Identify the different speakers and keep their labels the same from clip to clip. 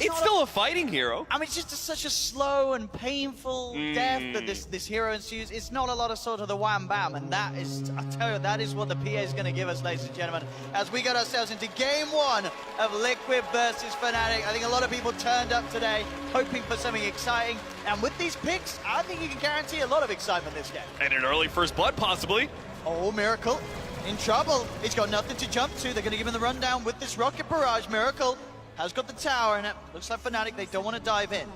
Speaker 1: It's still a fighting hero.
Speaker 2: I mean, it's just such a slow and painful death that this hero ensues. It's not a lot of sort of the wham bam, and that is, I tell you, that is what the PA is going to give us, ladies and gentlemen, as we got ourselves into game one of Liquid versus Fnatic. I think a lot of people turned up today hoping for something exciting, and with these picks, I think you can guarantee a lot of excitement this game.
Speaker 1: And an early first blood, possibly.
Speaker 2: Oh, Miracle in trouble. He's got nothing to jump to. They're going to give him the rundown with this rocket barrage. Miracle has got the tower, and it looks like Fnatic, they don't want to dive in.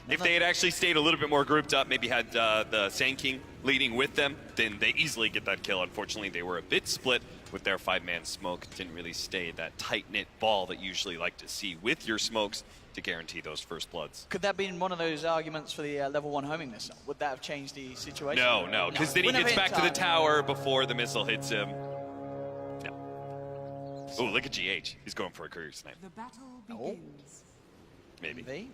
Speaker 1: If they had actually stayed a little bit more grouped up, maybe had the Sand King leading with them, then they easily get that kill. Unfortunately, they were a bit split with their 5-man smoke. Didn't really stay that tight-knit ball that you usually like to see with your smokes to guarantee those first bloods.
Speaker 2: Could that have been one of those arguments for the level 1 homing missile? Would that have changed the situation?
Speaker 1: No, because then he gets back to the tower before the missile hits him. Oh, look at GH. He's going for a career snipe.
Speaker 3: The battle begins.
Speaker 1: Maybe.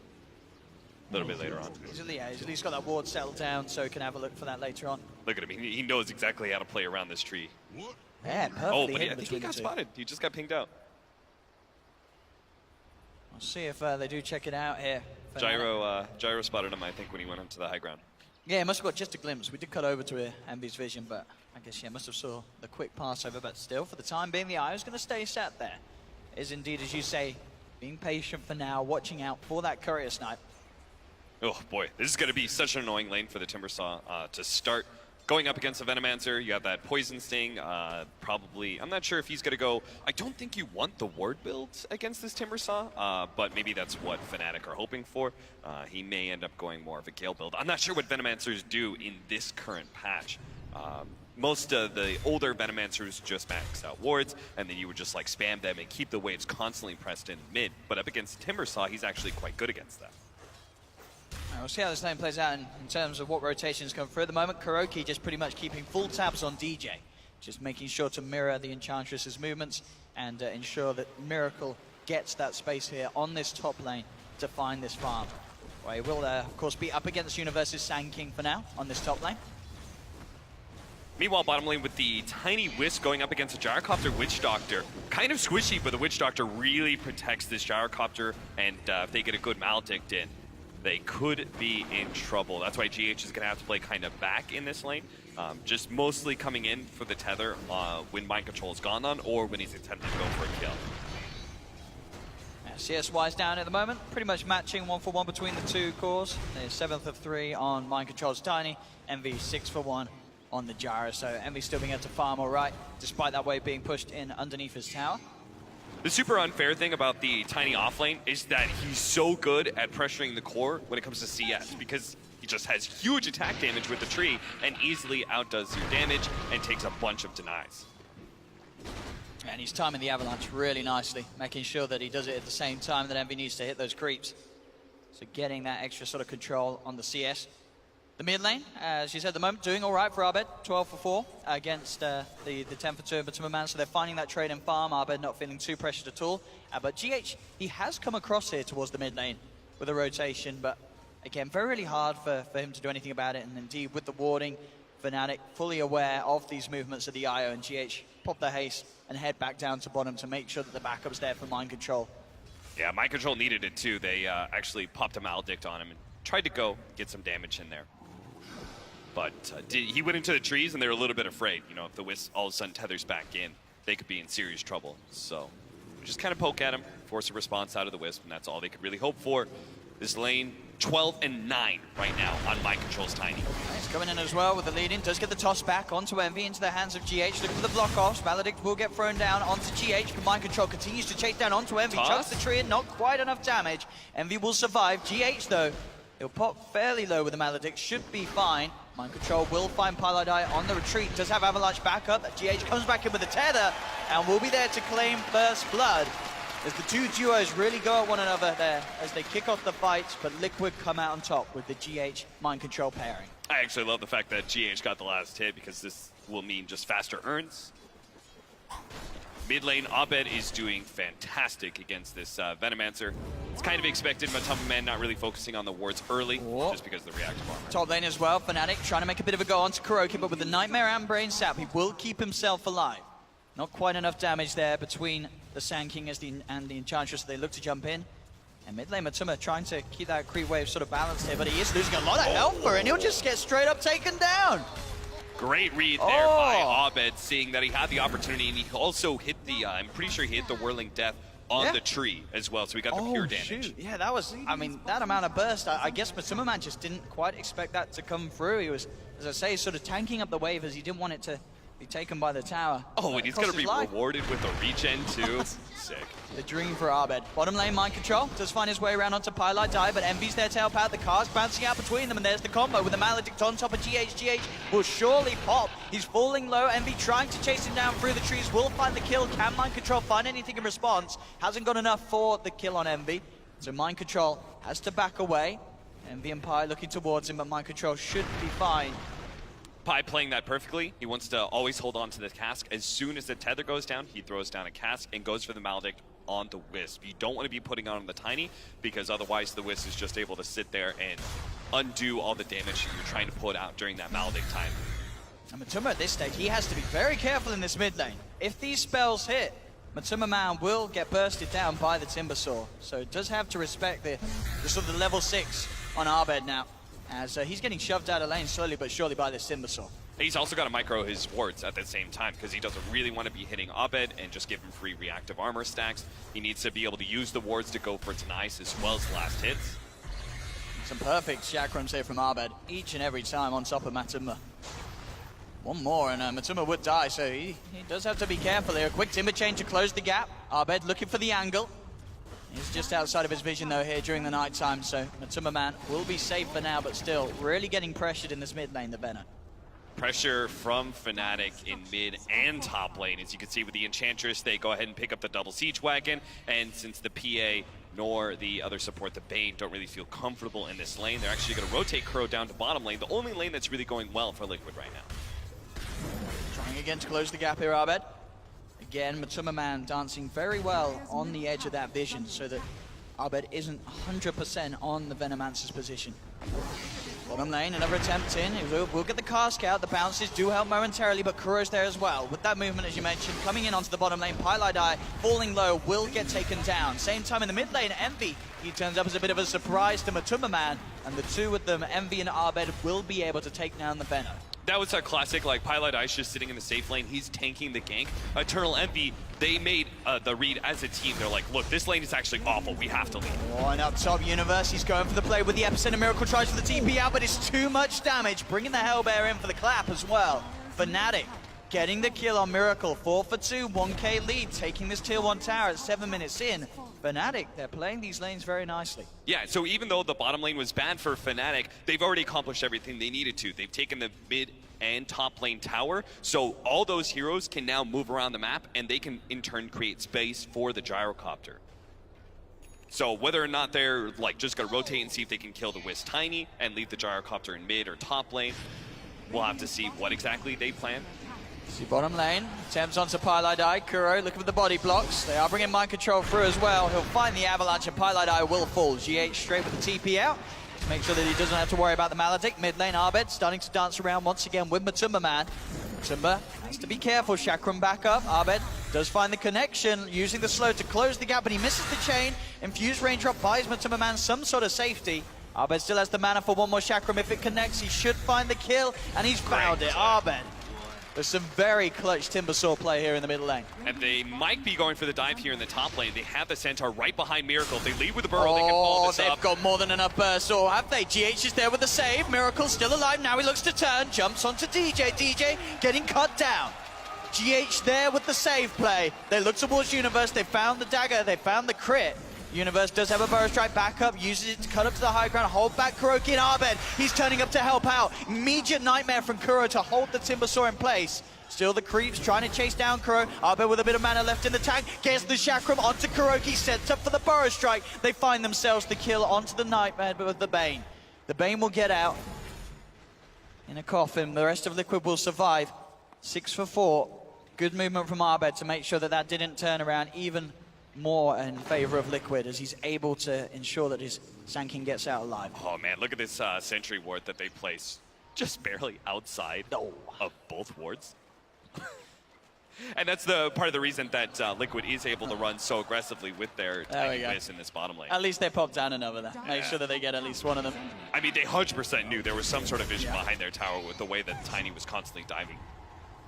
Speaker 2: A
Speaker 1: little bit later on.
Speaker 2: He's at least got that ward settled down, so he can have a look for that later on.
Speaker 1: Look at him. He knows exactly how to play around this tree.
Speaker 2: Yeah, perfectly.
Speaker 1: Oh, but I think he got spotted. He just got pinged out.
Speaker 2: We'll see if they do check it out here.
Speaker 1: Gyro spotted him, I think, when he went up to the high ground.
Speaker 2: Yeah, he must have got just a glimpse. We did cut over to Envy's vision, but I guess, yeah, must have saw the quick pass over. But still, for the time being, the eye is going to stay sat there. Is indeed, as you say, being patient for now, watching out for that courier snipe.
Speaker 1: Oh boy, this is going to be such an annoying lane for the Timbersaw to start. Going up against a Venomancer, you have that Poison Sting, probably, I'm not sure if he's going to go, I don't think you want the ward build against this Timbersaw, but maybe that's what Fnatic are hoping for. He may end up going more of a Gale build. I'm not sure what Venomancers do in this current patch. Most of the older Venomancers just max out wards, and then you would just like spam them and keep the waves constantly pressed in mid, but up against Timbersaw, he's actually quite good against that.
Speaker 2: We'll see how this lane plays out in terms of what rotations come through. At the moment, Kuroki just pretty much keeping full tabs on DJ, just making sure to mirror the Enchantress's movements and ensure that Miracle gets that space here on this top lane to find this farm. Well, he will, of course, be up against Universe's Sand King for now on this top lane.
Speaker 1: Meanwhile, bottom lane with the Tiny Wisp going up against a Gyrocopter Witch Doctor. Kind of squishy, but the Witch Doctor really protects this Gyrocopter, and if they get a good Maledict in, they could be in trouble. That's why GH is going to have to play kind of back in this lane, just mostly coming in for the tether when Mind Control is gone on, or when he's attempting to go for a kill.
Speaker 2: CS-wise down at the moment, pretty much matching 1-for-1 between the two cores. There's 7th of 3 on Mind Control's Tiny, Envy 6-for-1 on the Gyro. So Envy still being able to farm all right, despite that wave being pushed in underneath his tower.
Speaker 1: The super unfair thing about the Tiny offlane is that he's so good at pressuring the core when it comes to CS, because he just has huge attack damage with the tree and easily outdoes your damage and takes a bunch of denies.
Speaker 2: And he's timing the avalanche really nicely, making sure that he does it at the same time that Envy needs to hit those creeps. So getting that extra sort of control on the CS. The mid lane, as you said at the moment, doing all right for Abed, 12-for-4 against the 10-for-2 but Timberman, so they're finding that trade and farm. Abed not feeling too pressured at all. But GH, he has come across here towards the mid lane with a rotation, but again, very, really hard for him to do anything about it. And indeed, with the warding, Fnatic fully aware of these movements of the IO, and GH pop the haste and head back down to bottom to make sure that the backup's there for Mind Control.
Speaker 1: Yeah, Mind Control needed it too. They actually popped a Maledict on him and tried to go get some damage in there. But he went into the trees and they're a little bit afraid. You know, if the Wisp all of a sudden tethers back in, they could be in serious trouble. So just kind of poke at him, force a response out of the Wisp, and that's all they could really hope for. This lane, 12-9 right now on Mind Control's Tiny.
Speaker 2: He's coming in as well with the lead in. Does get the toss back onto Envy into the hands of GH. Look for the block offs. Maledict will get thrown down onto GH, but Mind Control continues to chase down onto Envy. Chucks the tree in, not quite enough damage. Envy will survive. GH though, he'll pop fairly low with the Maledict, should be fine. Mind Control will find Paladai on the retreat. Does have Avalanche back up. GH comes back in with a tether and will be there to claim first blood. As the two duos really go at one another there as they kick off the fights, but Liquid come out on top with the GH Mind Control pairing.
Speaker 1: I actually love the fact that GH got the last hit because this will mean just faster earns. Mid lane, Abed is doing fantastic against this Venomancer. It's kind of expected, but Timberman not really focusing on the wards early, just because of the reactive armor.
Speaker 2: Top lane as well, Fnatic trying to make a bit of a go onto Kuroki, but with the Nightmare and Brain Sap, he will keep himself alive. Not quite enough damage there between the Sand King and the Enchantress, so they look to jump in. And mid lane Matuma trying to keep that creep wave sort of balanced here, but he is losing a lot of health for it, and he'll just get straight up taken down.
Speaker 1: Great read there by Abed, seeing that he had the opportunity, and he also hit the, I'm pretty sure he hit the Whirling Death on the tree as well, so we got the pure damage.
Speaker 2: Shoot. Yeah, that was, I mean, that amount of burst, I guess Matuma Man just didn't quite expect that to come through. He was, as I say, sort of tanking up the wave as he didn't want it to be taken by the tower.
Speaker 1: Oh, and he's going to be rewarded with a regen too. Sick.
Speaker 2: The dream for Abed. Bottom lane mind control, does find his way around onto Pylite Die, but Envy's there to help out. The car's bouncing out between them, and there's the combo with the Maledict on top of GH. GH will surely pop. He's falling low. Envy trying to chase him down through the trees, will find the kill. Can mind control find anything in response? Hasn't got enough for the kill on Envy, so mind control has to back away. Envy and Pi looking towards him, but mind control should be fine.
Speaker 1: Pi playing that perfectly. He wants to always hold on to the cask. As soon as the tether goes down, he throws down a cask and goes for the Maledict on the Wisp. You don't want to be putting on the Tiny, because otherwise the Wisp is just able to sit there and undo all the damage you're trying to put out during that Maledict time.
Speaker 2: And Matuma at this stage, he has to be very careful in this mid lane. If these spells hit, Matuma Man will get bursted down by the Timbersaw. So it does have to respect the sort of the level 6 on Abed now, as he's getting shoved out of lane slowly but surely by this Timbersaw.
Speaker 1: He's also got to micro his wards at the same time, because he doesn't really want to be hitting Abed and just give him free reactive armor stacks. He needs to be able to use the wards to go for Katowice as well as last hits.
Speaker 2: Some perfect chakrams here from Abed, each and every time on top of Matuma. One more and Matuma would die, so he does have to be careful here. A quick timber chain to close the gap. Abed looking for the angle. He's just outside of his vision though here during the night time, so Matuma Man will be safe for now, but still really getting pressured in this mid lane, the Venom.
Speaker 1: Pressure from Fnatic in mid and top lane. As you can see with the Enchantress, they go ahead and pick up the double siege wagon, and since the PA nor the other support, the Bane, don't really feel comfortable in this lane, they're actually going to rotate Kuro down to bottom lane, the only lane that's really going well for Liquid right now.
Speaker 2: Trying again to close the gap here, Abed. Again, Matuma Man dancing very well on the edge of that vision so that Abed isn't 100% on the Venomancer's position. Bottom lane, another attempt in. We'll get the cask out. The bounces do help momentarily, but Kuro's there as well. With that movement, as you mentioned, coming in onto the bottom lane, Pylite Die falling low will get taken down. Same time in the mid lane, Envy, he turns up as a bit of a surprise to Matuma Man, and the two of them, Envy and Abed, will be able to take down the Venom.
Speaker 1: That was a classic, like, Pylite Ice just sitting in the safe lane. He's tanking the gank. Eternal Envy, they made the read as a team. They're like, look, this lane is actually awful. We have to leave.
Speaker 2: Oh, and up top, Universe, he's going for the play with the Epicenter Miracle, tries for the TP out, but it's too much damage. Bringing the Hellbear in for the clap as well. Fnatic getting the kill on Miracle. 4 for 2, 1k lead, taking this tier 1 tower at 7 minutes in. Fnatic, they're playing these lanes very nicely.
Speaker 1: Yeah, so even though the bottom lane was bad for Fnatic, they've already accomplished everything they needed to. They've taken the mid and top lane tower, so all those heroes can now move around the map, and they can in turn create space for the gyrocopter. So whether or not they're like just gonna rotate and see if they can kill the Wisp Tiny and leave the gyrocopter in mid or top lane, we'll have to see what exactly they plan.
Speaker 2: See bottom lane, attempts onto Pylite Die. Kuro looking for the body blocks. They are bringing mind control through as well. He'll find the avalanche and Pylite Die will fall. GH straight with the TP out. Make sure that he doesn't have to worry about the Maledict. Mid lane, Abed starting to dance around once again with Matuma Man. Matuma has to be careful. Chakram back up. Abed does find the connection, using the slow to close the gap, but he misses the chain. Infused raindrop buys Matuma Man some sort of safety. Abed still has the mana for one more Chakram. If it connects, he should find the kill, and he's found it. Abed. There's some very clutch Timbersaw play here in the middle lane.
Speaker 1: And they might be going for the dive here in the top lane. They have the Centaur right behind Miracle. If they lead with the burrow, they can follow this
Speaker 2: they've
Speaker 1: up.
Speaker 2: got more than enough burst, or have they? GH is there with the save. Miracle still alive. Now he looks to turn. Jumps onto DJ. DJ getting cut down. GH there with the save play. They look towards Universe. They found the dagger. They found the crit. Universe does have a burrow strike back up, uses it to cut up to the high ground, hold back Kuroki and Abed. He's turning up to help out. Immediate nightmare from Kuro to hold the Timbersaw in place. Still the creeps trying to chase down Kuro. Abed with a bit of mana left in the tank. Gets the Chakram onto Kuroki, sets up for the burrow strike. They find themselves the kill onto the nightmare with the Bane. The Bane will get out in a coffin. The rest of Liquid will survive. 6 for 4. Good movement from Abed to make sure that that didn't turn around even more in favor of Liquid, as he's able to ensure that his Sand King gets out alive.
Speaker 1: Oh man, look at this sentry ward that they place just barely outside of both wards. And that's the part of the reason that Liquid is able to run so aggressively with their Katowice in this bottom lane.
Speaker 2: At least they popped down another there. Make sure that they get at least one of them.
Speaker 1: I mean, they 100% knew there was some sort of vision behind their tower with the way that Tiny was constantly diving,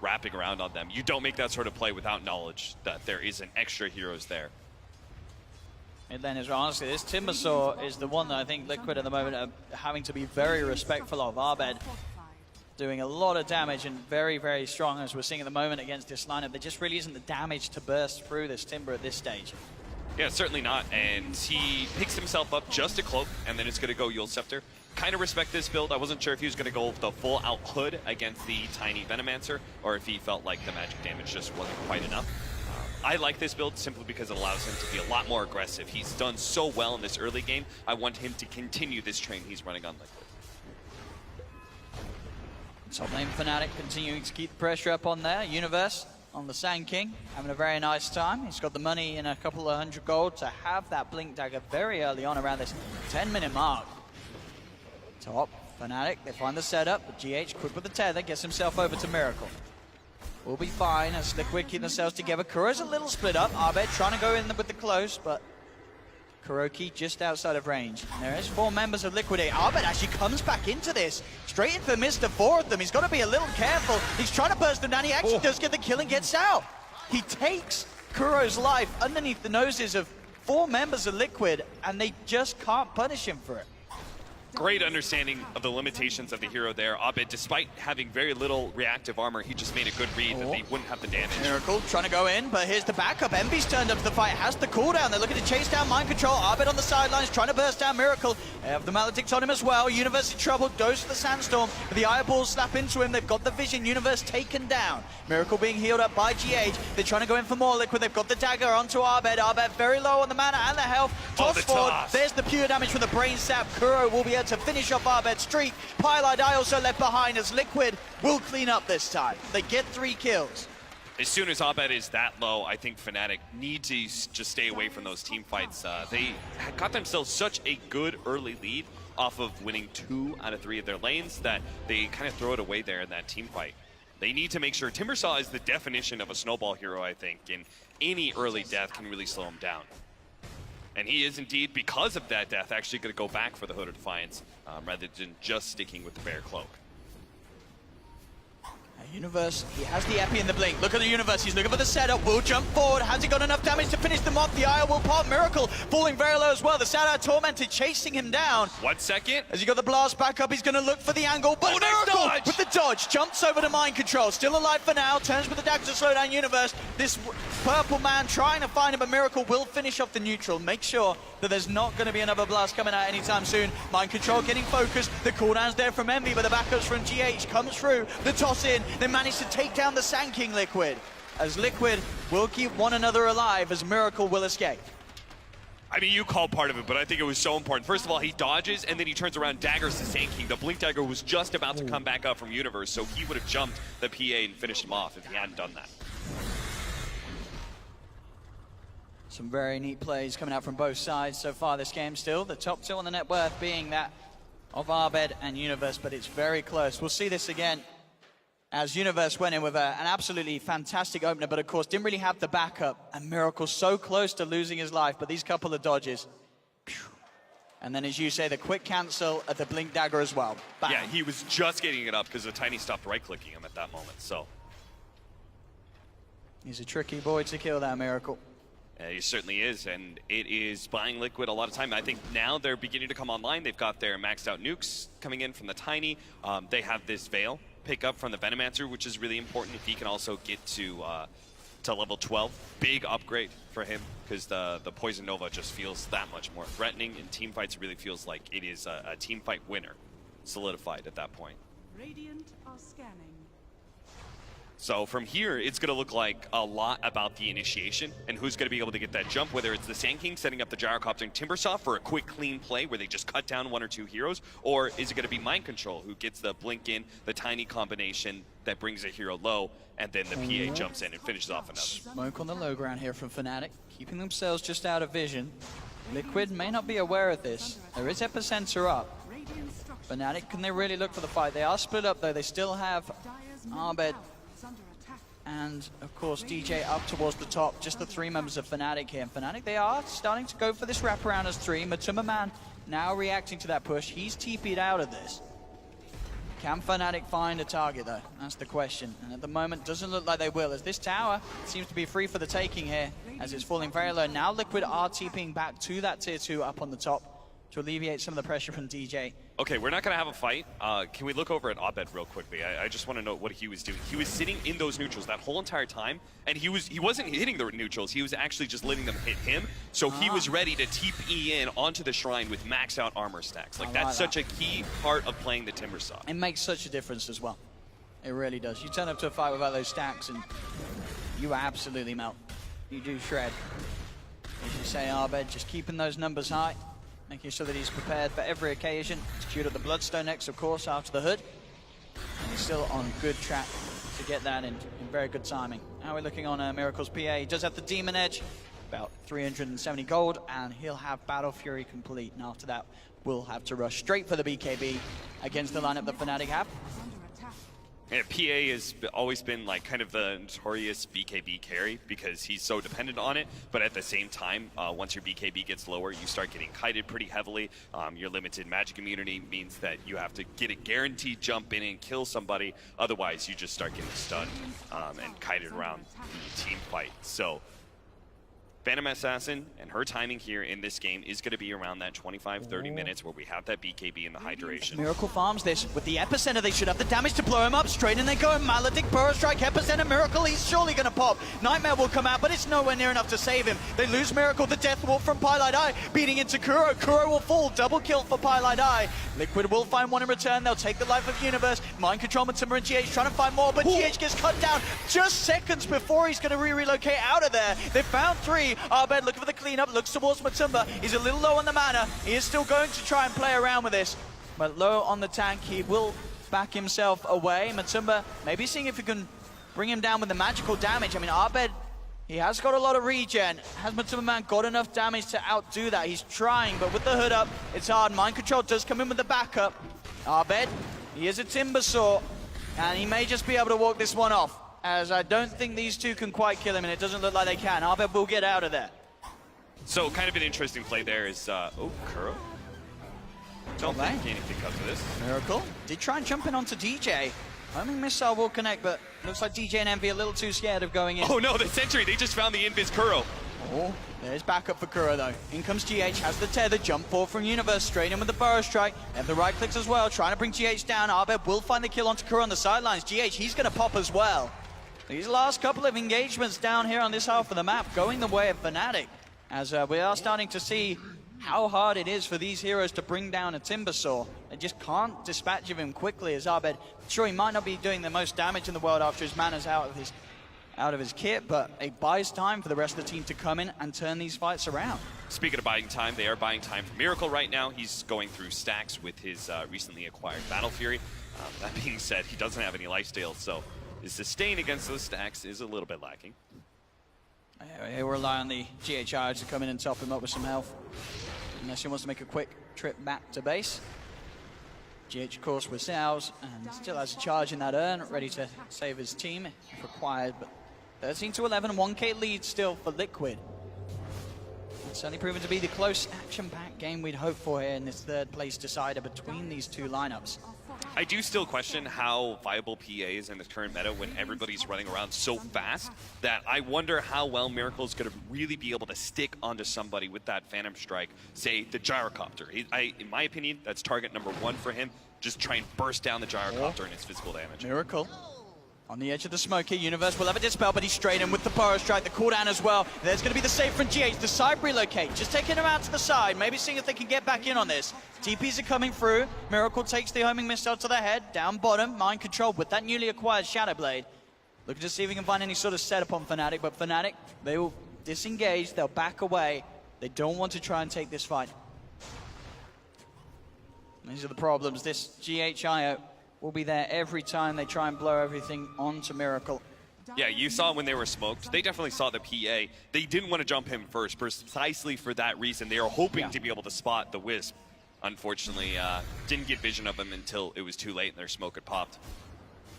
Speaker 1: wrapping around on them. You don't make that sort of play without knowledge that there is an extra heroes there.
Speaker 2: Mid lane is right. Honestly, this Timbersaw is the one that I think Liquid at the moment are having to be very respectful of. Abed doing a lot of damage and very, very strong as we're seeing at the moment against this lineup. There just really isn't the damage to burst through this Timber at this stage.
Speaker 1: Yeah, certainly not. And he picks himself up just a cloak, and then it's going to go Yule Scepter. Kind of respect this build. I wasn't sure if he was going to go the full out hood against the tiny Venomancer, or if he felt like the magic damage just wasn't quite enough. I like this build simply because it allows him to be a lot more aggressive. He's done so well in this early game. I want him to continue this train he's running on Liquid.
Speaker 2: Top lane Fnatic continuing to keep the pressure up on there. Universe on the Sand King, having a very nice time. He's got the money in a couple of 100 gold to have that Blink Dagger very early on around this 10-minute mark. Top, Fnatic, they find the setup. The GH quick with the tether, gets himself over to Miracle. We'll be fine as Liquid keep themselves together. Kuro's a little split up. Abed trying to go in with the close, but Kuroki just outside of range. And there is 4 members of Liquidate. Abed actually comes back into this. Straight into the midst of 4 of them. He's got to be a little careful. He's trying to burst them down. He actually does get the kill and gets out. He takes Kuro's life underneath the noses of 4 members of Liquid, and they just can't punish him for it.
Speaker 1: Great understanding of the limitations of the hero there. Abed, despite having very little reactive armor, he just made a good read that they wouldn't have the damage.
Speaker 2: Miracle trying to go in, but here's the backup. Envy's turned up to the fight, has the cooldown. They're looking to chase down Mind Control. Abed on the sidelines trying to burst down Miracle. They have the Maledicts on him as well. Universe in trouble, goes to the Sandstorm. The eyeballs slap into him. They've got the vision. Universe taken down. Miracle being healed up by GH. They're trying to go in for more Liquid. They've got the dagger onto Abed. Abed very low on the mana and the health. Toss forward. There's the pure damage from the brain sap. Kuro will be able to finish off Abed's streak. Pylite Eye also left behind as Liquid will clean up this time. They get 3 kills.
Speaker 1: As soon as Abed is that low, I think Fnatic need to just stay away from those team fights. They got themselves such a good early lead off of winning 2 out of 3 of their lanes that they kind of throw it away there in that team fight. They need to make sure. Timbersaw is the definition of a snowball hero, I think, and any early death can really slow him down. And he is indeed, because of that death, actually going to go back for the Hood of Defiance rather than just sticking with the Bear Cloak.
Speaker 2: Universe, he has the Epi in the blink. Look at the Universe, he's looking for the setup, will jump forward. Has he got enough damage to finish them off? The Eye will pop. Miracle falling very low as well. The Shadow Tormented chasing him down.
Speaker 1: 1 second.
Speaker 2: As he got the blast back up, he's going to look for the angle, but Miracle
Speaker 1: nice
Speaker 2: with the dodge, jumps over to Mind Control. Still alive for now, turns with the dagger to slow down Universe. This purple man trying to find him, but Miracle will finish off the neutral. Make sure that there's not going to be another blast coming out anytime soon. Mind Control getting focused. The cooldown's there from Envy, but the backups from GH comes through. The toss in, they manage to take down the Sand King Liquid, as Liquid will keep one another alive as Miracle will escape.
Speaker 1: I mean, you called part of it, but I think it was so important. First of all, he dodges, and then he turns around, daggers the Sand King. The Blink Dagger was just about to come back up from Universe, so he would have jumped the PA and finished him off if he hadn't done that.
Speaker 2: Some very neat plays coming out from both sides so far this game still. The top 2 on the net worth being that of Abed and Universe, but it's very close. We'll see this again as Universe went in with an absolutely fantastic opener, but of course didn't really have the backup. And Miracle so close to losing his life, but these couple of dodges. And then, as you say, the quick cancel at the Blink Dagger as well. Bam.
Speaker 1: Yeah, he was just getting it up because the Tiny stopped right-clicking him at that moment, so.
Speaker 2: He's a tricky boy to kill, that Miracle.
Speaker 1: Yeah, he certainly is, and it is buying Liquid a lot of time. I think now they're beginning to come online. They've got their maxed out nukes coming in from the Tiny. They have this Veil pick up from the Venomancer, which is really important if he can also get to level 12. Big upgrade for him, because the Poison Nova just feels that much more threatening. In team fights, it really feels like it is a team fight winner solidified at that point.
Speaker 3: Radiant are scanning.
Speaker 1: So from here, it's going to look like a lot about the initiation and who's going to be able to get that jump, whether it's the Sand King setting up the Gyrocopter and Timbersaw for a quick, clean play where they just cut down 1 or 2 heroes, or is it going to be Mind Control who gets the blink in, the Tiny combination that brings a hero low, and then the PA jumps in and finishes off another.
Speaker 2: Smoke on the low ground here from Fnatic, keeping themselves just out of vision. Liquid may not be aware of this. There is Epicenter up. Fnatic, can they really look for the fight? They are split up though. They still have Abed And of course, DJ up towards the top. Just the 3 members of Fnatic here. And Fnatic, they are starting to go for this wraparound as 3. Matumba Man now reacting to that push. He's TP'd out of this. Can Fnatic find a target though? That's the question. And at the moment, doesn't look like they will, as this tower seems to be free for the taking here, as it's falling very low. Now Liquid are TPing back to that tier 2 up on the top to alleviate some of the pressure from DJ.
Speaker 1: Okay, we're not going to have a fight. Can we look over at Abed real quickly? I just want to know what he was doing. He was sitting in those neutrals that whole entire time, and he wasn't hitting the neutrals. He was actually just letting them hit him. So he was ready to TP in onto the shrine with max out armor stacks. Like that's such a key part of playing the Timbersaw.
Speaker 2: It makes such a difference as well. It really does. You turn up to a fight without those stacks, and you absolutely melt. You do shred. As you say, Abed, just keeping those numbers high, making sure that he's prepared for every occasion. He's queued up the Bloodstone next, of course, after the hood. And he's still on good track to get that in very good timing. Now we're looking on Miracle's PA. He does have the Demon Edge, about 370 gold, and he'll have Battle Fury complete. And after that, we'll have to rush straight for the BKB against the lineup that Fnatic have.
Speaker 1: Yeah, PA has always been like kind of the notorious BKB carry because he's so dependent on it, but at the same time, once your BKB gets lower, you start getting kited pretty heavily. Your limited magic immunity means that you have to get a guaranteed jump in and kill somebody, otherwise you just start getting stunned and kited around the team fight. So Phantom Assassin and her timing here in this game is going to be around that 25-30 minutes where we have that BKB in the high duration.
Speaker 2: Miracle farms this with the Epicenter. They should have the damage to blow him up. Straight in they go. Maledict, Burrow Strike, Epicenter, Miracle. He's surely going to pop. Nightmare will come out, but it's nowhere near enough to save him. They lose Miracle. The Death Wolf from Pylite Eye beating into Kuro. Kuro will fall. Double kill for Pylite Eye. Liquid will find one in return. They'll take the life of Universe. Mind Control, Matumba and GH trying to find more, but GH gets cut down just seconds before he's going to relocate out of there. They found 3. Abed looking for the cleanup, looks towards Matumba. He's a little low on the mana. He is still going to try and play around with this, but low on the tank. He will back himself away. Matumba maybe seeing if he can bring him down with the magical damage. I mean, Abed, he has got a lot of regen. Has Matumba Man got enough damage to outdo that? He's trying, but with the hood up, it's hard. Mind Control does come in with the backup. Abed, he is a Timbersaw, and he may just be able to walk this one off, as I don't think these two can quite kill him, and it doesn't look like they can. Abed will get out of there.
Speaker 1: So kind of an interesting play there is, oh, Kuro. Don't think anything comes of this.
Speaker 2: Miracle did try and jump in onto DJ. Homing Missile will connect, but looks like DJ and Envy a little too scared of going in.
Speaker 1: Oh no, the Sentry, they just found the Invis Kuro.
Speaker 2: Oh, there's backup for Kuro though. In comes GH, has the tether, jump forward from Universe, straight in with the Burrow Strike. They have the right clicks as well, trying to bring GH down. Abed will find the kill onto Kuro on the sidelines. GH, he's going to pop as well. These last couple of engagements down here on this half of the map going the way of Fnatic, as we are starting to see how hard it is for these heroes to bring down a Timbersaw. They just can't dispatch of him quickly, as Abed, sure, he might not be doing the most damage in the world after his mana's out of his kit, but it buys time for the rest of the team to come in and turn these fights around.
Speaker 1: Speaking of buying time, they are buying time for Miracle right now. He's going through stacks with his recently acquired Battle Fury. That being said, he doesn't have any lifesteal, so his sustain against those stacks is a little bit lacking.
Speaker 2: He'll rely on the GHI to come in and top him up with some health, unless he wants to make a quick trip back to base. GH, of course, with Sales, and still has a charge in that urn, ready to save his team if required. But 13-11, 1k lead still for Liquid. It's certainly proven to be the close, action-packed game we'd hope for here in this third place decider between these two lineups.
Speaker 1: I do still question how viable PA is in this current meta when everybody's running around so fast that I wonder how well Miracle is going to really be able to stick onto somebody with that Phantom Strike, say the Gyrocopter. In my opinion, that's target number 1 for him. Just try and burst down the Gyrocopter and its physical damage.
Speaker 2: Miracle on the edge of the smoke here. Universe will have a dispel, but he's straight in with the Burrow Strike, the cooldown as well. There's going to be the save from GH. The side relocate, just taking him out to the side, maybe seeing if they can get back in on this. TPs are coming through. Miracle takes the homing missile to the head, down bottom. Mind Control with that newly acquired Shadow Blade. Looking to see if he can find any sort of setup on Fnatic, but Fnatic, they will disengage, they'll back away. They don't want to try and take this fight. These are the problems. This GHIO will be there every time they try and blow everything onto Miracle.
Speaker 1: Yeah, you saw when they were smoked. They definitely saw the PA. They didn't want to jump him first, precisely for that reason. They were hoping to be able to spot the Wisp. Unfortunately, didn't get vision of him until it was too late and their smoke had popped.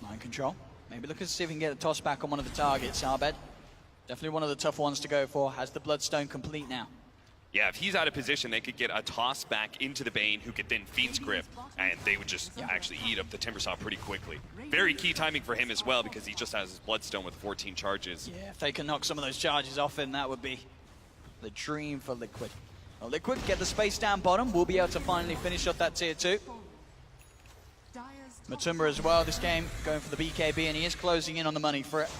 Speaker 2: Mind Control. Maybe look to see if he can get a toss back on one of the targets. Arbed, definitely one of the tough ones to go for. Has the Bloodstone complete now.
Speaker 1: Yeah, if he's out of position, they could get a toss back into the Bane, who could then feed Script, and they would just actually eat up the Timbersaw pretty quickly. Very key timing for him as well, because he just has his Bloodstone with 14 charges.
Speaker 2: Yeah, if they can knock some of those charges off him, that would be the dream for Liquid. Well, Liquid get the space down bottom. We'll be able to finally finish off that tier 2. Matumba as well this game, going for the BKB, and he is closing in on the money for it.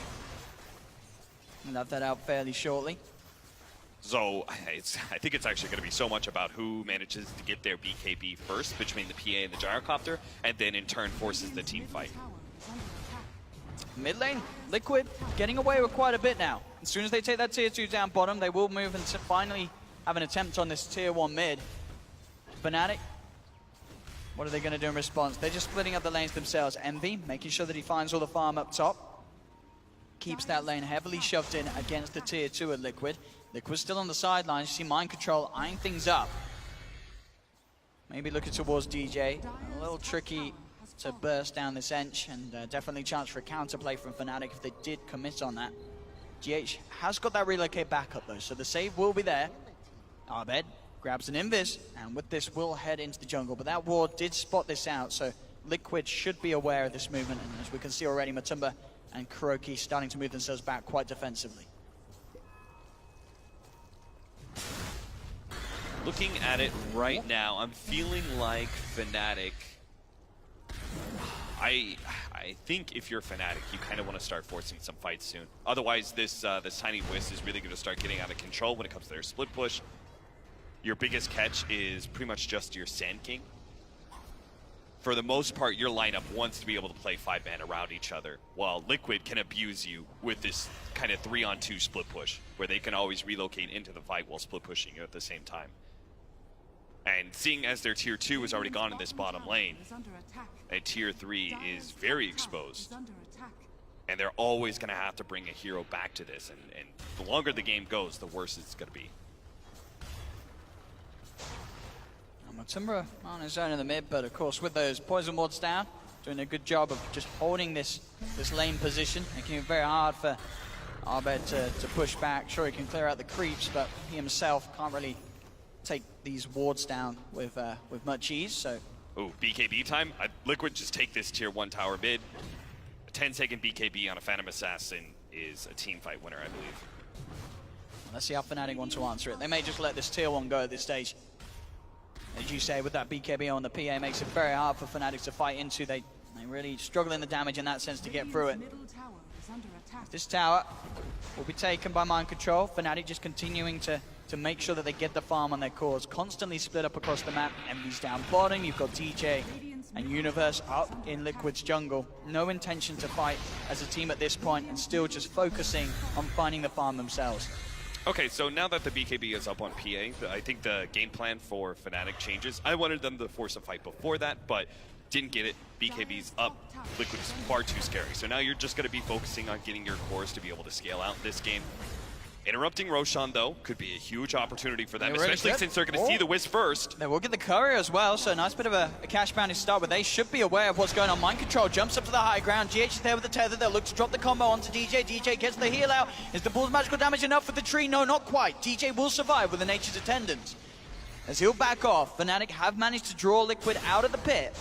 Speaker 2: We'll have that out fairly shortly.
Speaker 1: So I think it's actually going to be so much about who manages to get their BKB first between the PA and the Gyrocopter, and then in turn forces the team fight.
Speaker 2: Mid lane, Liquid getting away with quite a bit now. As soon as they take that tier 2 down bottom, they will move and finally have an attempt on this tier 1 mid. Fnatic, what are they going to do in response? They're just splitting up the lanes themselves. Envy, making sure that he finds all the farm up top. Keeps that lane heavily shoved in against the tier 2 at Liquid. Liquid's still on the sidelines. You see Mind Control eyeing things up. Maybe looking towards DJ. A little tricky to burst down this Ench, and definitely chance for a counterplay from Fnatic if they did commit on that. GH has got that relocate backup though, so the save will be there. Arbed grabs an Invis, and with this will head into the jungle, but that ward did spot this out, so Liquid should be aware of this movement, and as we can see already, Matumba and Kuroki starting to move themselves back quite defensively.
Speaker 1: Looking at it right now, I'm feeling like Fnatic. I think if you're Fnatic, you kind of want to start forcing some fights soon. Otherwise, this tiny Wisp is really going to start getting out of control when it comes to their split push. Your biggest catch is pretty much just your Sand King. For the most part, your lineup wants to be able to play 5-man around each other, while Liquid can abuse you with this kind of 3-on-2 split push, where they can always relocate into the fight while split pushing you at the same time. And seeing as their tier 2 is already gone in this bottom lane, and tier 3 is very exposed, and they're always going to have to bring a hero back to this, and the longer the game goes, the worse it's going to be.
Speaker 2: Matumba on his own in the mid, but of course with those poison wards down, doing a good job of just holding this lane position, making it very hard for Arbed to push back. Sure, he can clear out the creeps, but he himself can't really take these wards down with much ease. So,
Speaker 1: ooh, BKB time. Liquid just take this tier 1 tower mid. A 10-second BKB on a Phantom Assassin is a team fight winner, I believe.
Speaker 2: Let's see how Fnatic want to answer it. They may just let this tier 1 go at this stage. As you say, with that BKB on the PA, makes it very hard for Fnatic to fight into. They really struggle in the damage in that sense to get through it. This tower will be taken by Mind Control. Fnatic just continuing to make sure that they get the farm on their cores. Constantly split up across the map. Envy's down bottom. You've got DJ and Universe up in Liquid's jungle. No intention to fight as a team at this point, and still just focusing on finding the farm themselves.
Speaker 1: Okay, so now that the BKB is up on PA, I think the game plan for Fnatic changes. I wanted them to force a fight before that, but didn't get it. BKB's up. Liquid is far too scary. So now you're just going to be focusing on getting your cores to be able to scale out this game. Interrupting Roshan, though, could be a huge opportunity for them, especially since they're going to see the Wisp first.
Speaker 2: They will get the courier as well, so a nice bit of a cash bounty start, but they should be aware of what's going on. Mind Control jumps up to the high ground. GH is there with the tether. They'll look to drop the combo onto DJ. DJ gets the heal out. Is the bull's magical damage enough for the tree? No, not quite. DJ will survive with the Nature's Attendant. As he'll back off, Fnatic have managed to draw Liquid out of the pit.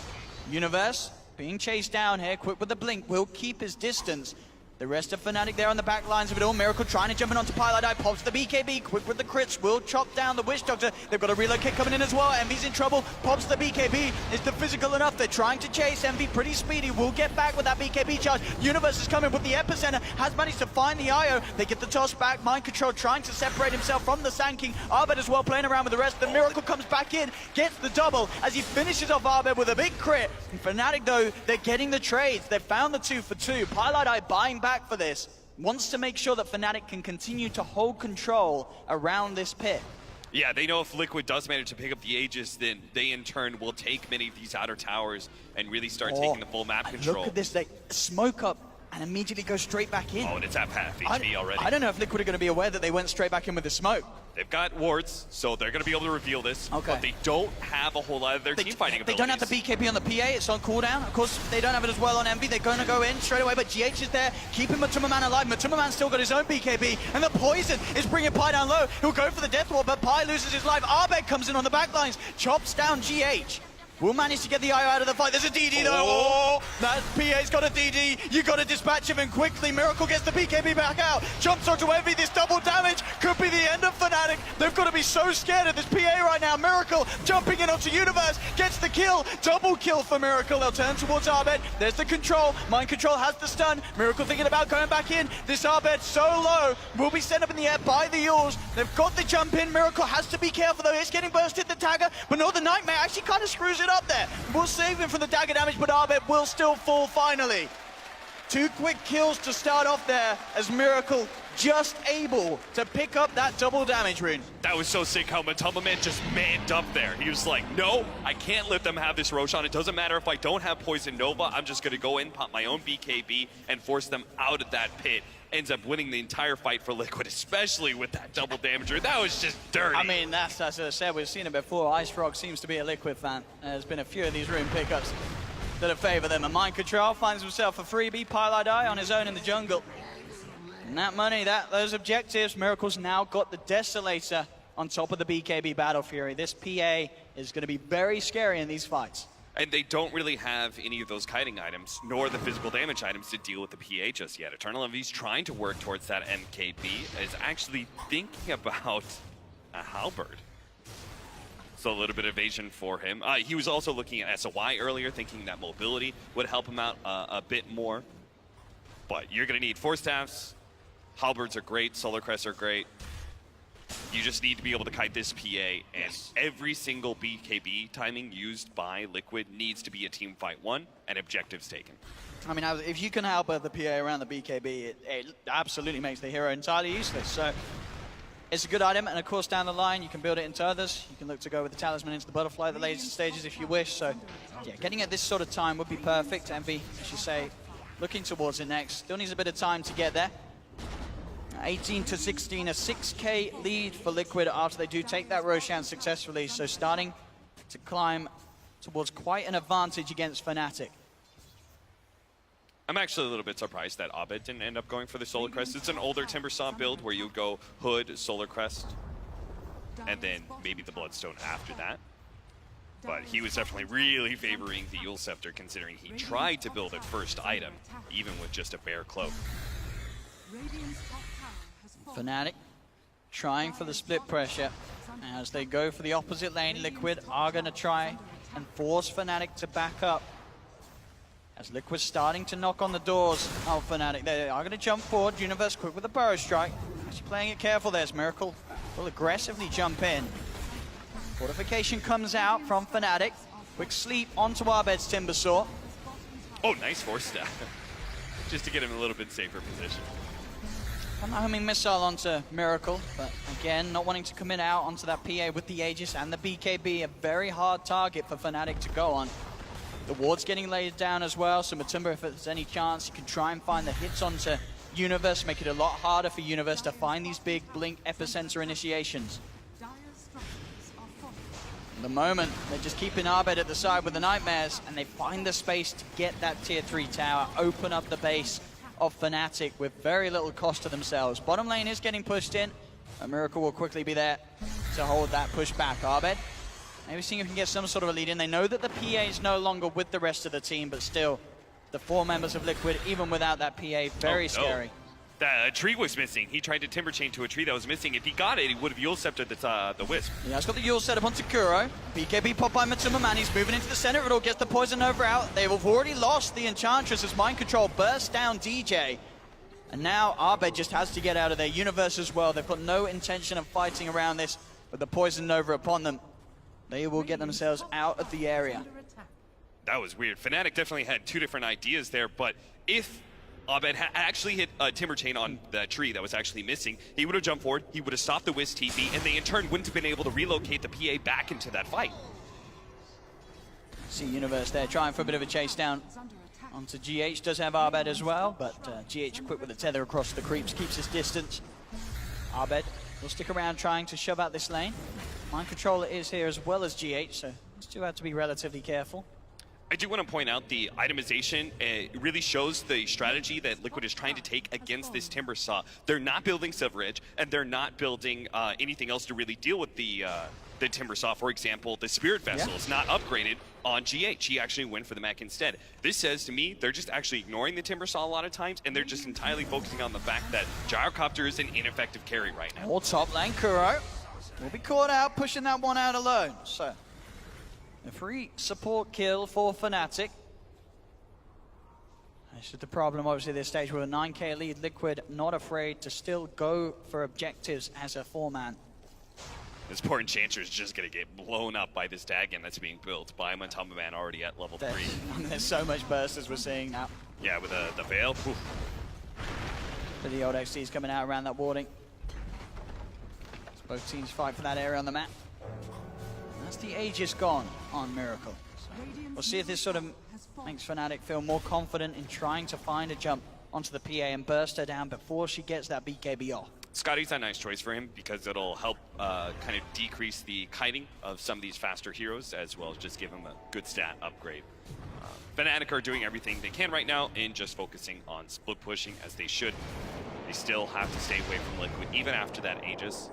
Speaker 2: Universe being chased down here, quick with the blink, will keep his distance. The rest of Fnatic there on the back lines of it all. Miracle trying to jump in onto Pilot Eye, pops the BKB, quick with the crits, will chop down the Witch Doctor. They've got a relocate coming in as well. Envy's in trouble, pops the BKB. Is the physical enough? They're trying to chase. Envy pretty speedy, will get back with that BKB charge. Universe is coming with the epicenter, has managed to find the IO. They get the toss back. Mind Control trying to separate himself from the Sand King. Arbed as well playing around with the rest. The Miracle comes back in, gets the double as he finishes off Arbed with a big crit. And Fnatic though, they're getting the trades. They've found the 2 for 2. Pilot Eye buying back for this. Wants to make sure that Fnatic can continue to hold control around this pit.
Speaker 1: Yeah, they know if Liquid does manage to pick up the Aegis, then they in turn will take many of these outer towers and really start taking the full map control.
Speaker 2: Look at this, they smoke up and immediately go straight back in.
Speaker 1: Oh, and it's at half HP already.
Speaker 2: I don't know if Liquid are going to be aware that they went straight back in with the smoke.
Speaker 1: They've got wards, so they're going to be able to reveal this.
Speaker 2: Okay.
Speaker 1: But they don't have a whole lot of their team fighting
Speaker 2: They
Speaker 1: abilities.
Speaker 2: don't have the BKB on the PA, it's on cooldown. Of course, they don't have it as well on Envy. They're going to go in straight away, but GH is there, keeping Matuma Man alive. Matuma Man still got his own BKB, and the poison is bringing Pi down low. He'll go for the death wall, but Pi loses his life. Arbeg comes in on the back lines, chops down GH. Will manage to get the IO out of the fight. There's a DD though. Oh, that PA's got a DD. You got to dispatch him in quickly. Miracle gets the BKB back out. Jumps onto Envy. This double damage could be the end of Fnatic. They've got to be so scared of this PA right now. Miracle jumping in onto Universe. Gets the kill. Double kill for Miracle. They'll turn towards Arbed. There's the control. Mind Control has the stun. Miracle thinking about going back in. This Arbed so low. Will be sent up in the air by the Yules. They've got the jump in. Miracle has to be careful though. It's getting bursted the Dagger. But no, the Nightmare actually kind of screws it up there. We'll save him from the dagger damage, but Arbed will still fall finally. 2 quick kills to start off there as Miracle just able to pick up that double damage rune.
Speaker 1: That was so sick how Matuma Man just manned up there. He was like, no, I can't let them have this Roshan. It doesn't matter if I don't have Poison Nova. I'm just going to go in, pop my own BKB, and force them out of that pit. Ends up winning the entire fight for Liquid, especially with that double damager. That was just dirty.
Speaker 2: I mean, that's as I said, we've seen it before. Ice Frog seems to be a Liquid fan. There's been a few of these rune pickups that have favored them. And Mind Control finds himself a freebie, Pylite Eye on his own in the jungle. And that money, those objectives, Miracle's now got the Desolator on top of the BKB Battle Fury. This PA is going to be very scary in these fights.
Speaker 1: And they don't really have any of those kiting items, nor the physical damage items to deal with the PA just yet. Eternal Envy's trying to work towards that MKB, is actually thinking about a halberd. So a little bit of evasion for him. He was also looking at SOY earlier, thinking that mobility would help him out a bit more. But you're going to need 4 staffs. Halberds are great, Solar Crests are great. You just need to be able to kite this PA, and every single BKB timing used by Liquid needs to be a team fight 1 and objectives taken.
Speaker 2: I mean, if you can help the PA around the BKB, it absolutely makes the hero entirely useless. So it's a good item, and of course down the line you can build it into others. You can look to go with the Talisman into the Butterfly at the later stages if you wish. So yeah, getting at this sort of time would be perfect. Envy, as you say, looking towards it next. Still needs a bit of time to get there. 18 to 16, a 6k lead for Liquid after they do take that Roshan successfully. So starting to climb towards quite an advantage against Fnatic.
Speaker 1: I'm actually a little bit surprised that Abed didn't end up going for the Solar Crest. It's an older Timbersaw build where you go Hood, Solar Crest, and then maybe the Bloodstone after that. But he was definitely really favoring the Yule Scepter, considering he tried to build a first item, even with just a bare cloak.
Speaker 2: Fnatic trying for the split pressure. As they go for the opposite lane, Liquid are going to try and force Fnatic to back up. As Liquid's starting to knock on the doors of Fnatic, they are going to jump forward. Universe quick with a Burrow Strike. Actually playing it careful. There's Miracle. Will aggressively jump in. Fortification comes out from Fnatic. Quick sleep onto Arbed's Timbersaw.
Speaker 1: Oh, nice force staff. Just to get him in a little bit safer position.
Speaker 2: A homing missile onto Miracle, but again, not wanting to commit out onto that PA with the Aegis and the BKB, a very hard target for Fnatic to go on. The ward's getting laid down as well, so Matumba, if there's any chance, you can try and find the hits onto Universe, make it a lot harder for Universe to find these big Blink epicenter initiations. At the moment, they're just keeping Arbed at the side with the Nightmares, and they find the space to get that tier 3 tower, open up the base of Fnatic with very little cost to themselves. Bottom lane is getting pushed in. A Miracle will quickly be there to hold that push back. Arbed, maybe seeing if we can get some sort of a lead in. They know that the PA is no longer with the rest of the team, but still, the 4 members of Liquid, even without that PA, very scary.
Speaker 1: That tree was missing. He tried to timber chain to a tree that was missing. If he got it, he would have Yule Sceptered the Wisp.
Speaker 2: Yeah, it's got the Yule set up onto Kuro. BKB pop by Matuma Man. He's moving into the center of it all, gets the Poison Over out. They've already lost the Enchantress as Mind Control bursts down DJ. And now Arbed just has to get out of their Universe as well. They've got no intention of fighting around this with the Poison Nova upon them. They will get themselves out of the area.
Speaker 1: That was weird. Fnatic definitely had 2 different ideas there, but if Abed actually hit a timber chain on that tree that was actually missing, he would have jumped forward, he would have stopped the Wisp TP, and they in turn wouldn't have been able to relocate the PA back into that fight.
Speaker 2: See Universe there trying for a bit of a chase down onto GH. Does have Arbed as well, but GH quick with the tether across the creeps, keeps his distance. Arbed will stick around trying to shove out this lane. Mind Control is here as well as GH, so these two have to be relatively careful.
Speaker 1: I do want to point out the itemization. It really shows the strategy that Liquid is trying to take against this Timber Saw. They're not building Silver Edge, and they're not building anything else to really deal with the Timber Saw. For example, the Spirit Vessel is not upgraded on GH. He actually went for the mech instead. This says to me, they're just actually ignoring the Timber Saw a lot of times, and they're just entirely focusing on the fact that Gyrocopter is an ineffective carry right now.
Speaker 2: Or top lane, Kuro will be caught out, pushing that one out alone. So, a free support kill for Fnatic. This is the problem, obviously, this stage with a 9k lead. Liquid not afraid to still go for objectives as a 4-man.
Speaker 1: This poor Enchanter is just going to get blown up by this Dagon that's being built by Matama Man already at level 3.
Speaker 2: There's so much burst as we're seeing now.
Speaker 1: Yeah, with the Veil. Oof.
Speaker 2: But the old XT's coming out around that warding. As both teams fight for that area on the map. That's the Aegis gone on Miracle. We'll see if this sort of makes Fnatic feel more confident in trying to find a jump onto the PA and burst her down before she gets that BKB off.
Speaker 1: Scotty's a nice choice for him because it'll help kind of decrease the kiting of some of these faster heroes, as well as just give him a good stat upgrade. Fnatic are doing everything they can right now and just focusing on split pushing as they should. They still have to stay away from Liquid even after that Aegis.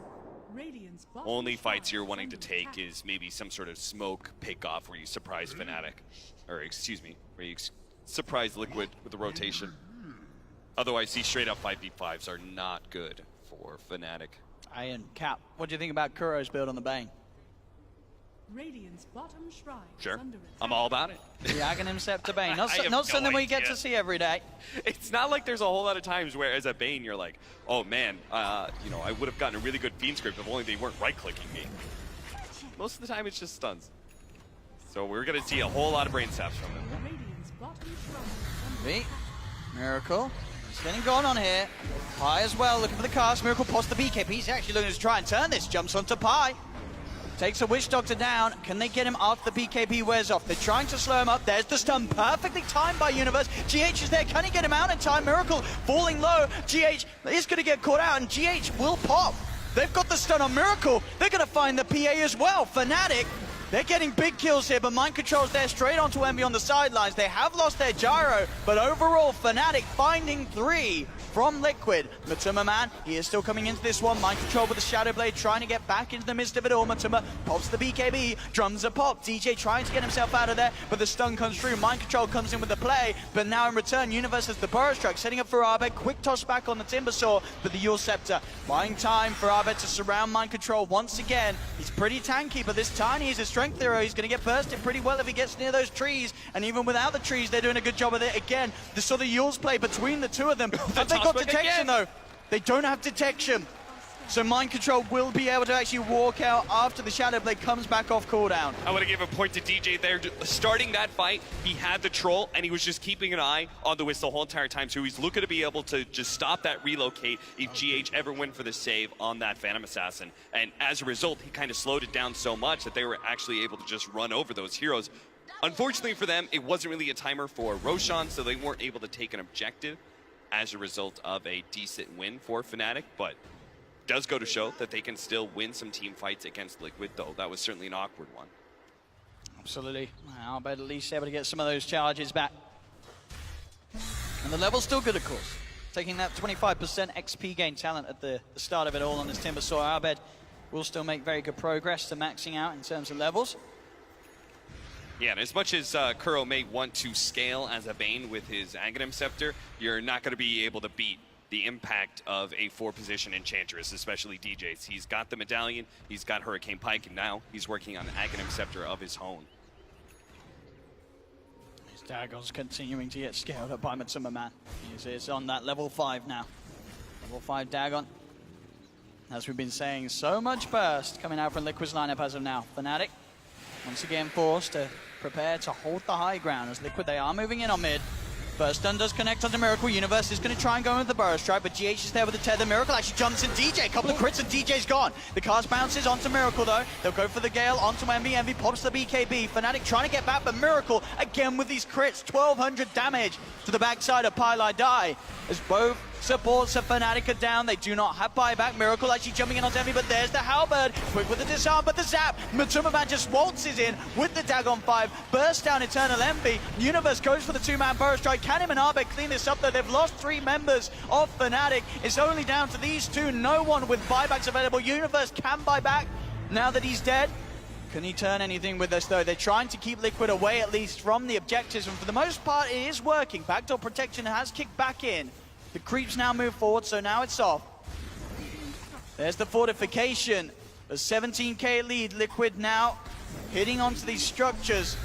Speaker 1: Only fights you're wanting to take is maybe some sort of smoke pick-off where you surprise Fnatic. Or, excuse me, where you surprise Liquid with the rotation. Otherwise, these straight-up 5v5s are not good for Fnatic.
Speaker 2: Ian, Cap, what do you think about Kuro's build on the Bane?
Speaker 3: Radiant's bottom shrine
Speaker 1: Sure, I'm all about it.
Speaker 2: The Aghanim Scepter Bane, not something we get to see every day.
Speaker 1: It's not like there's a whole lot of times where as a Bane you're like, oh man, you know, I would have gotten a really good Fiend script if only they weren't right-clicking me. Most of the time it's just stuns. So we're gonna see a whole lot of brain saps from him.
Speaker 3: Radiant's bottom shrine
Speaker 2: Miracle, he's getting gone on here. Pi as well, looking for the cast. Miracle pops the BKB, he's actually looking to try and turn this, jumps onto Pi. Takes a Witch Doctor down. Can they get him after the BKB wears off? They're trying to slow him up. There's the stun, perfectly timed by Universe. GH is there. Can he get him out in time? Miracle falling low. GH is going to get caught out, and GH will pop. They've got the stun on Miracle. They're going to find the PA as well. Fnatic, they're getting big kills here, but Mind Control's there straight onto Envy on the sidelines. They have lost their gyro, but overall, Fnatic finding 3 from Liquid. Matuma Man, he is still coming into this one. Mind Control with the Shadow Blade, trying to get back into the midst of it all. Matuma pops the BKB, drums are popped. DJ trying to get himself out of there, but the stun comes through. Mind Control comes in with the play, but now in return, Universe has the Burrow Strike, setting up for Abed. Quick toss back on the Timber Saw, but the Yule Scepter. Buying time for Abed to surround Mind Control once again. He's pretty tanky, but this Tiny is a strength hero. He's going to get bursted pretty well if he gets near those trees, and even without the trees, they're doing a good job of it. Again, they saw the Yule's play between the two of them. Have they got detection though? They don't have detection. So Mind Control will be able to actually walk out after the Shadow Blade comes back off cooldown.
Speaker 1: I want to give a point to DJ there. Starting that fight, he had the troll, and he was just keeping an eye on the Wisp the whole entire time, so he's looking to be able to just stop that relocate if GH ever went for the save on that Phantom Assassin. And as a result, he kind of slowed it down so much that they were actually able to just run over those heroes. Unfortunately for them, it wasn't really a timer for Roshan, so they weren't able to take an objective as a result of a decent win for Fnatic, but does go to show that they can still win some team fights against Liquid, though that was certainly an awkward one.
Speaker 2: Absolutely. I'll bet at least able to get some of those charges back. And the level's still good, of course. Taking that 25% XP gain talent at the start of it all on this Timber Saw, Abed will still make very good progress to maxing out in terms of levels.
Speaker 1: Yeah, and as much as Kuro may want to scale as a Bane with his Aghanim Scepter, you're not going to be able to beat the impact of a 4-position Enchantress, especially DJ's. He's got the Medallion, he's got Hurricane Pike, and now he's working on an Aghanim Scepter of his own.
Speaker 2: His Dagon's continuing to get scaled up by Matuma Man. He's on that level 5 now. Level 5 Dagon. As we've been saying, so much burst coming out from Liquid's lineup as of now. Fnatic, once again forced to prepare to hold the high ground as Liquid, they are moving in on mid. First stun does connect onto Miracle. Universe is going to try and go in with the Burrow Strike, but GH is there with the tether. Miracle actually jumps in DJ. A couple of crits and DJ's gone. The cast bounces onto Miracle though. They'll go for the Gale onto Envy. Envy pops the BKB. Fnatic trying to get back, but Miracle again with these crits. 1200 damage to the backside of Pylai Die as both supports of Fnatic are down. They do not have buyback. Miracle actually jumping in on Envy, but there's the halberd. Quick with the disarm, but the zap. Matuma Man just waltzes in with the Dagon 5. Bursts down Eternal Envy. Universe goes for the two-man burst strike. Can him and Arbeck clean this up though? They've lost 3 members of Fnatic. It's only down to these two. No one with buybacks available. Universe can buy back now that he's dead. Can he turn anything with this though? They're trying to keep Liquid away at least from the objectives, and for the most part it is working. Backdoor protection has kicked back in. The creeps now move forward, so now it's off. There's the fortification. A 17k lead. Liquid now hitting onto these structures.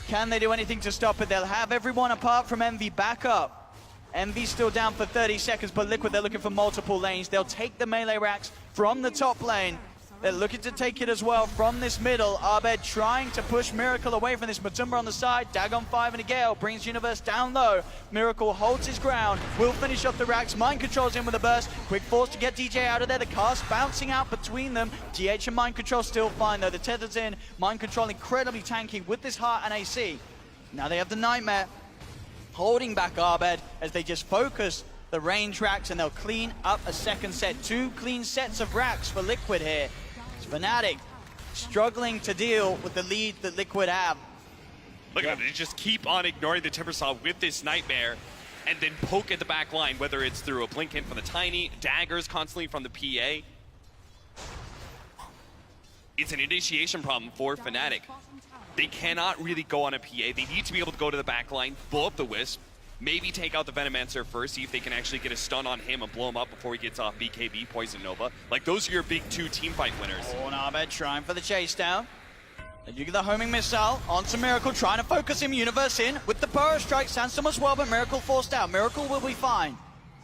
Speaker 2: Can they do anything to stop it? They'll have everyone apart from Envy back up. Envy's still down for 30 seconds, but Liquid, they're looking for multiple lanes. They'll take the melee racks from the top lane. They're looking to take it as well from this middle. Abed trying to push Miracle away from this. Matumba on the side. Dagon 5 and a Gale brings Universe down low. Miracle holds his ground. Will finish off the racks. Mind Control's in with a burst. Quick force to get DJ out of there. The cast bouncing out between them. GH and Mind Control still fine though. The tether's in. Mind Control incredibly tanky with this heart and AC. Now they have the Nightmare holding back Abed as they just focus the range racks, and they'll clean up a second set. 2 clean sets of racks for Liquid here. Fnatic struggling to deal with the lead that Liquid have.
Speaker 1: Look at it, they just keep on ignoring the Timbersaw with this Nightmare and then poke at the back line, whether it's through a blink in from the Tiny, daggers constantly from the PA. It's an initiation problem for Fnatic. They cannot really go on a PA. They need to be able to go to the back line, blow up the Wisp, maybe take out the Venomancer first, see if they can actually get a stun on him and blow him up before he gets off BKB, Poison Nova. Like, those are your big 2 team fight winners.
Speaker 2: Oh, and Abed trying for the chase down. And you get the homing missile onto Miracle, trying to focus him. Universe in with the burst strike. Sandstorm as well, but Miracle forced out. Miracle will be fine.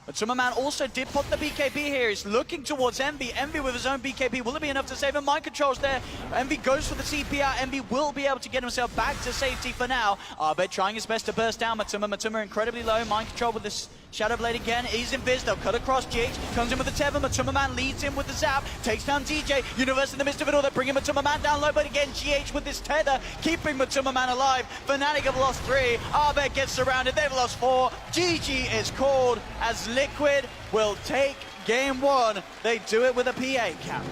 Speaker 2: But Summerman also did pop the BKB here. He's looking towards Envy. Envy with his own BKB. Will it be enough to save him? Mind Control's there. Envy goes for the CPR. Envy will be able to get himself back to safety for now. Abed trying his best to burst down Matuma. Matuma incredibly low. Mind Control with this Shadow Blade again. He's in Viz. They'll cut across GH. Comes in with the tether. Matuma Man leads in with the zap. Takes down DJ. Universe in the midst of it all. They're bringing Matuma Man down low. But again, GH with this tether. Keeping Matuma Man alive. Fnatic have lost 3. Abed gets surrounded. They've lost 4. GG is called as Liquid will take game 1. They do it with a PA cap.